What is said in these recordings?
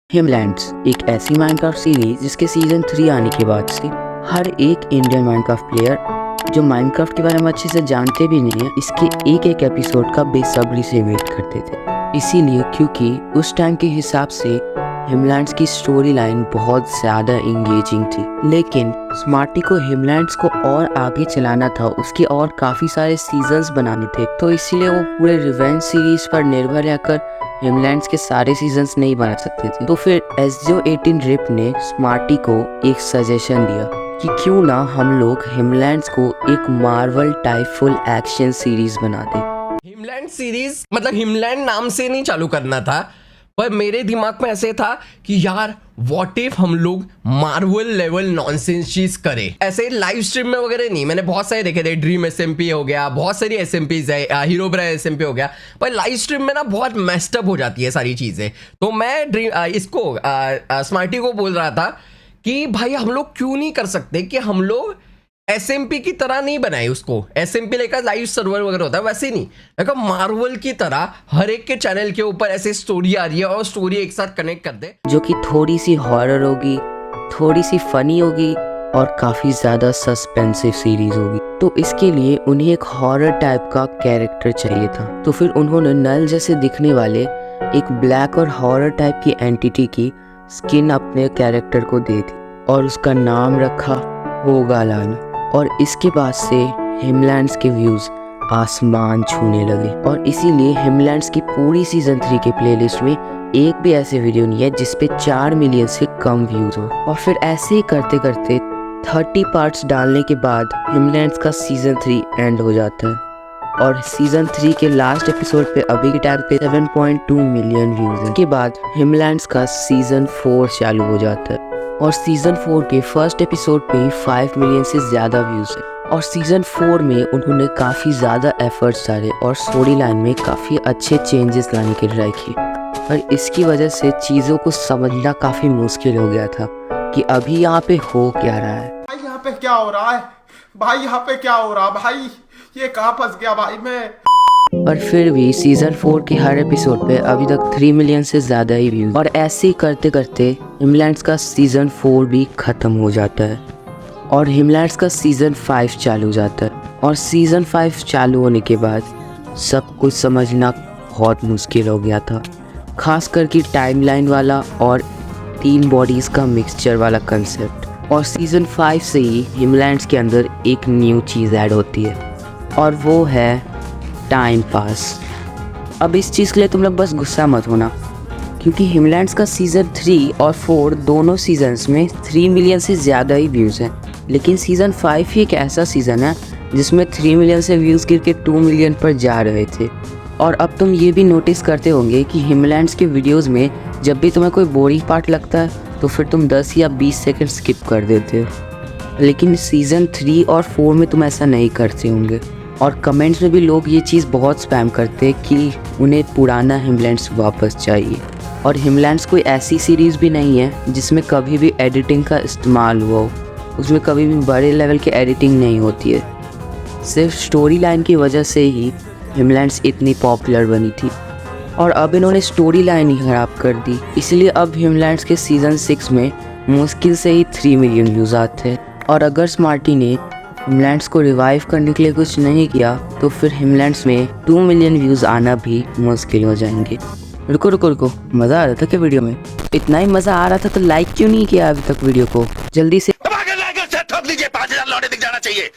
हिमलैंड्स एक ऐसी Minecraft series जिसके सीजन 3 आने के बाद से हर एक इंडियन माइनक्राफ्ट प्लेयर जो माइनक्राफ्ट के बारे में अच्छे से जानते भी नहीं है, इसके एक एक एपिसोड का बेसब्री से वेट करते थे। इसीलिए क्योंकि उस टाइम के हिसाब से हिमलैंड्स की स्टोरी लाइन बहुत ज़्यादा इंगेजिंग थी, लेकिन स्मार्टी को हिमलैंड्स को और आगे चलाना था, उसके और काफ़ी सारे सीजन्स बनाने थे, तो इसीलिए वो पूरे रिवेंज सीरीज पर निर्भर रहकर हिमलैंड्स के सारे सीजन्स नहीं बना सकते थे। तो फिर SGO18 रिप ने स्मार्टी को एक सजेशन दिया कि क्यों ना हम लोग हिमलैंड्स को एक Marvel type full action series बना दें। हिमलैंड सीरीज मतलब हिमलैंड नाम से नहीं चालू करना था, पर मेरे दिमाग में ऐसे था कि यार व्हाट इफ हम लोग मार्वल लेवल नॉनसेंस चीज करें, ऐसे लाइव स्ट्रीम में वगैरह नहीं। मैंने बहुत सारे देखे थे, ड्रीम SMP हो गया, बहुत सारी SMPs है, हीरो ब्रा SMP हो गया, पर लाइव स्ट्रीम में ना बहुत मेस्टअप हो जाती है सारी चीजें। तो मैं इसको स्मार्टी को बोल रहा था कि भाई हम लोग क्यों नहीं कर सकते कि हम लोग SMP की तरह नहीं बनाए उसको। SMP लेकर लाइव सर्वर वगैरह होता है वैसे नहीं, लेकिन मार्वल की तरह हर एक के चैनल के ऊपर ऐसे स्टोरी आ रही है और स्टोरी एक साथ कनेक्ट कर दे, जो कि थोड़ी सी हॉरर होगी, थोड़ी सी फनी होगी और काफ़ी ज़्यादा सस्पेंसिव सीरीज होगी। तो इसके लिए उन्हें एक हॉरर टाइप का कैरेक्टर चाहिए था। तो फिर उन्होंने नल जैसे दिखने वाले एक ब्लैक और हॉरर टाइप की एंटिटी की स्किन अपने कैरेक्टर को दे दी और उसका नाम रखा होगालान। और इसके बाद से हिमलैंड्स के व्यूज़ आसमान छूने लगे और इसीलिए हिमलैंड्स की पूरी सीजन 3 के प्लेलिस्ट में एक भी ऐसे वीडियो नहीं है जिस पे 4 मिलियन से कम व्यूज हो। और फिर ऐसे ही करते करते 30 पार्ट्स डालने के बाद हिमलैंड्स का सीजन 3 एंड हो जाता है और सीजन 3 के लास्ट एपिसोड पे अभी के टाइम पे 7.2 मिलियन व्यूज है। के बाद हिमलैंड्स का सीजन 4 चालू हो जाता है और सीजन 4 के फर्स्ट एपिसोड पे ही 5 मिलियन से ज़्यादा व्यूज है। और सीजन 4 में उन्होंने काफ़ी ज़्यादा एफर्ट्स डाले और स्टोरी लाइन में काफ़ी अच्छे चेंजेस लाने की ट्राई की, और इसकी वजह से चीज़ों को समझना काफ़ी मुश्किल हो गया था कि अभी यहाँ पे हो क्या रहा है। भाई यहाँ पे क्या हो रहा है, भाई यहाँ पे क्या हो रहा है, भाई ये कहाँ फंस गया भाई मैं। और फिर भी सीजन 4 के हर एपिसोड पे अभी तक 3 मिलियन से ज़्यादा ही व्यूज, और ऐसे ही करते करते हिमलैंड्स का सीजन 4 भी ख़त्म हो जाता है और हिमलैंड्स का सीजन 5 चालू हो जाता है। और सीजन 5 चालू होने के बाद सब कुछ समझना बहुत मुश्किल हो गया था, खास करके टाइमलाइन वाला और 3 बॉडीज़ का मिक्सचर वाला कंसेप्ट। और सीजन 5 से ही हिमलैंड्स के अंदर एक न्यू चीज़ ऐड होती है और वो है टाइम पास। अब इस चीज़ के लिए तुम लोग बस गुस्सा मत होना, क्योंकि हिमलैंड्स का सीज़न 3 और 4 दोनों सीजन्स में 3 मिलियन से ज़्यादा ही व्यूज़ हैं, लेकिन सीज़न 5 ही एक ऐसा सीज़न है जिसमें 3 मिलियन से व्यूज़ गिर के 2 मिलियन पर जा रहे थे। और अब तुम ये भी नोटिस करते होंगे कि हिमलैंड्स के वीडियोज़ में जब भी तुम्हें कोई बोरिंग पार्ट लगता है तो फिर तुम 10 या 20 सेकेंड स्किप कर देते हो, लेकिन सीज़न 3 और 4 में तुम ऐसा नहीं करते होंगे। और कमेंट्स में भी लोग ये चीज़ बहुत स्पैम करते हैं कि उन्हें पुराना हिमलैंड्स वापस चाहिए। और हिमलैंड्स कोई ऐसी सीरीज़ भी नहीं है जिसमें कभी भी एडिटिंग का इस्तेमाल हुआ हो, उसमें कभी भी बड़े लेवल की एडिटिंग नहीं होती है। सिर्फ स्टोरी लाइन की वजह से ही हिमलैंड्स इतनी पॉपुलर बनी थी, और अब इन्होंने स्टोरी लाइन ही ख़राब कर दी। इसलिए अब हिमलैंड्स के सीज़न 6 में मुश्किल से ही 3 मिलियन व्यूज़ आते हैं। और अगर स्मार्टी ने हिमलैंड्स को रिवाइव करने के लिए कुछ नहीं किया तो फिर हिमलैंड्स में 2 मिलियन व्यूज़ आना भी मुश्किल हो जाएंगे। रुको रुको रुको, मज़ा आ रहा था क्या वीडियो में? इतना ही मज़ा आ रहा था तो लाइक क्यों नहीं किया अभी तक वीडियो को? जल्दी से ठोक लीजिए, 5000 लौटे दिख जाना चाहिए।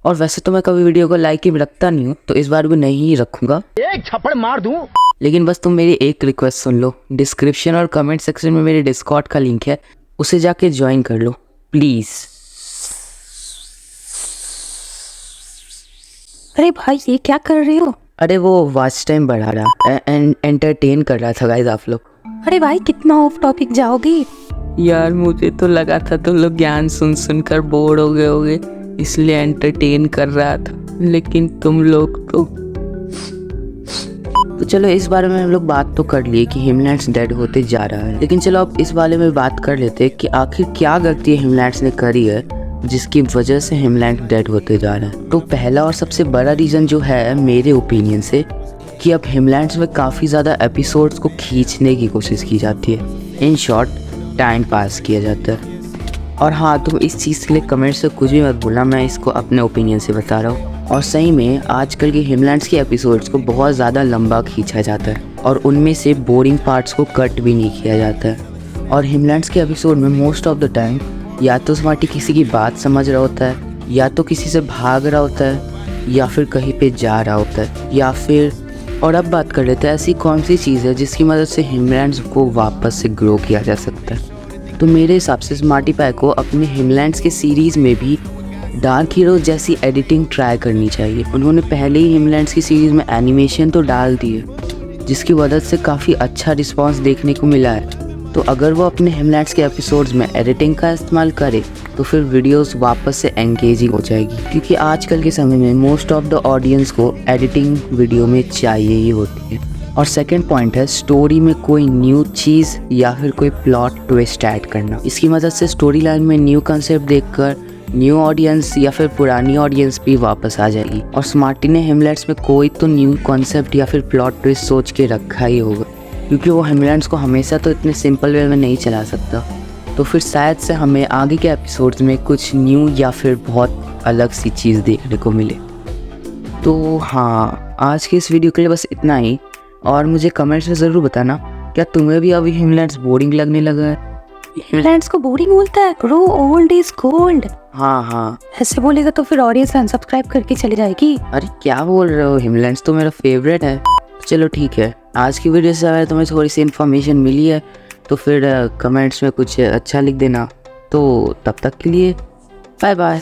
और वैसे तो मैं कभी वीडियो को लाइक ही रखता नहीं हूँ, तो इस बार भी नहीं रखूँगा, एक थप्पड़ मार दूं। लेकिन बस तुम मेरी एक रिक्वेस्ट सुन लो, डिस्क्रिप्शन और कमेंट सेक्शन में मेरे डिस्कॉर्ड का लिंक है, उसे जाके ज्वाइन कर लो प्लीज़। अरे भाई ये क्या कर रहे हो? अरे वो वॉच टाइम बढ़ा रहा एंटरटेन कर रहा था गाइस आप लोग। अरे भाई कितना ऑफ टॉपिक जाओगे? यार मुझे तो लगा था तुम लोग ज्ञान सुन सुनकर बोर हो गए होगे, इसलिए एंटरटेन कर रहा था, लेकिन तुम लोग तो चलो इस बारे में हम लोग बात तो कर लिए कि हिमलैंड्स डेड होते जा रहा है, लेकिन चलो अब इस बारे में बात कर लेते हैं कि आखिर क्या गलती हिमलैंड्स ने करी है जिसकी वजह से हिमलैंड डेड होते जा रहा है। तो पहला और सबसे बड़ा रीज़न जो है मेरे ओपिनियन से कि अब हिमलैंड्स में काफ़ी ज़्यादा एपिसोड्स को खींचने की कोशिश की जाती है। इन शॉर्ट टाइम पास किया जाता है। और हाँ, तुम इस चीज़ के लिए कमेंट से कुछ भी मत बोलना, मैं इसको अपने ओपिनियन से बता रहा हूँ। और सही में आजकल के हिमलैंड्स के एपिसोड्स को बहुत ज़्यादा लंबा खींचा जाता है और उनमें से बोरिंग पार्ट्स को कट भी नहीं किया जाता है। और हिमलैंड्स के एपिसोड में मोस्ट ऑफ द टाइम या तो स्मार्टी किसी की बात समझ रहा होता है, या तो किसी से भाग रहा होता है, या फिर कहीं पे जा रहा होता है, या फिर और अब बात कर लेते हैं ऐसी कौन सी चीज़ है जिसकी मदद से हिमलैंड्स को वापस से ग्रो किया जा सकता है। तो मेरे हिसाब से स्मार्टी पाई को अपने हिमलैंड्स के सीरीज़ में भी डार्क हीरो जैसी एडिटिंग ट्राई करनी चाहिए। उन्होंने पहले ही हिमलैंड्स की सीरीज़ में एनिमेशन तो डाल दिए, जिसकी मदद से काफ़ी अच्छा रिस्पांस देखने को मिला है। तो अगर वो अपने हिमलैंड्स के एपिसोड्स में एडिटिंग का इस्तेमाल करे तो फिर वीडियोस वापस से एंगेजिंग हो जाएगी, क्योंकि आजकल के समय में मोस्ट ऑफ द ऑडियंस को एडिटिंग वीडियो में चाहिए ही होती है। और सेकंड पॉइंट है स्टोरी में कोई न्यू चीज़ या फिर कोई प्लॉट ट्विस्ट ऐड करना। इसकी मदद से स्टोरी लाइन में न्यू कंसेप्ट देखकर न्यू ऑडियंस या फिर पुरानी ऑडियंस भी वापस आ जाएगी। और स्मार्टी ने हिमलैंड्स में कोई तो न्यू कॉन्सेप्ट या फिर प्लॉट ट्विस्ट सोच के रखा ही होगा, क्योंकि वो हिमलैंड्स को हमेशा तो इतने सिंपल वे में नहीं चला सकता। तो फिर शायद से हमें आगे के एपिसोड्स में कुछ न्यू या फिर बहुत अलग सी चीज़ देखने को मिले। तो हाँ, आज के इस वीडियो के लिए बस इतना ही। और मुझे कमेंट्स में ज़रूर बताना, क्या तुम्हें भी अभी हिमलैंड्स बोरिंग लगने लगा है? हिमलैंड्स को बोरिंग बोलता है? Grow old is gold. हाँ, ऐसे बोलेगा तो फिर ऑडियंस अनसब्सक्राइब करके चली जाएगी। अरे क्या बोल रहे हो, हिमलैंड्स तो मेरा फेवरेट है। चलो ठीक है, आज की वीडियो से अगर तुम्हें थोड़ी सी इन्फॉर्मेशन मिली है तो फिर कमेंट्स में कुछ अच्छा लिख देना। तो तब तक के लिए बाय बाय।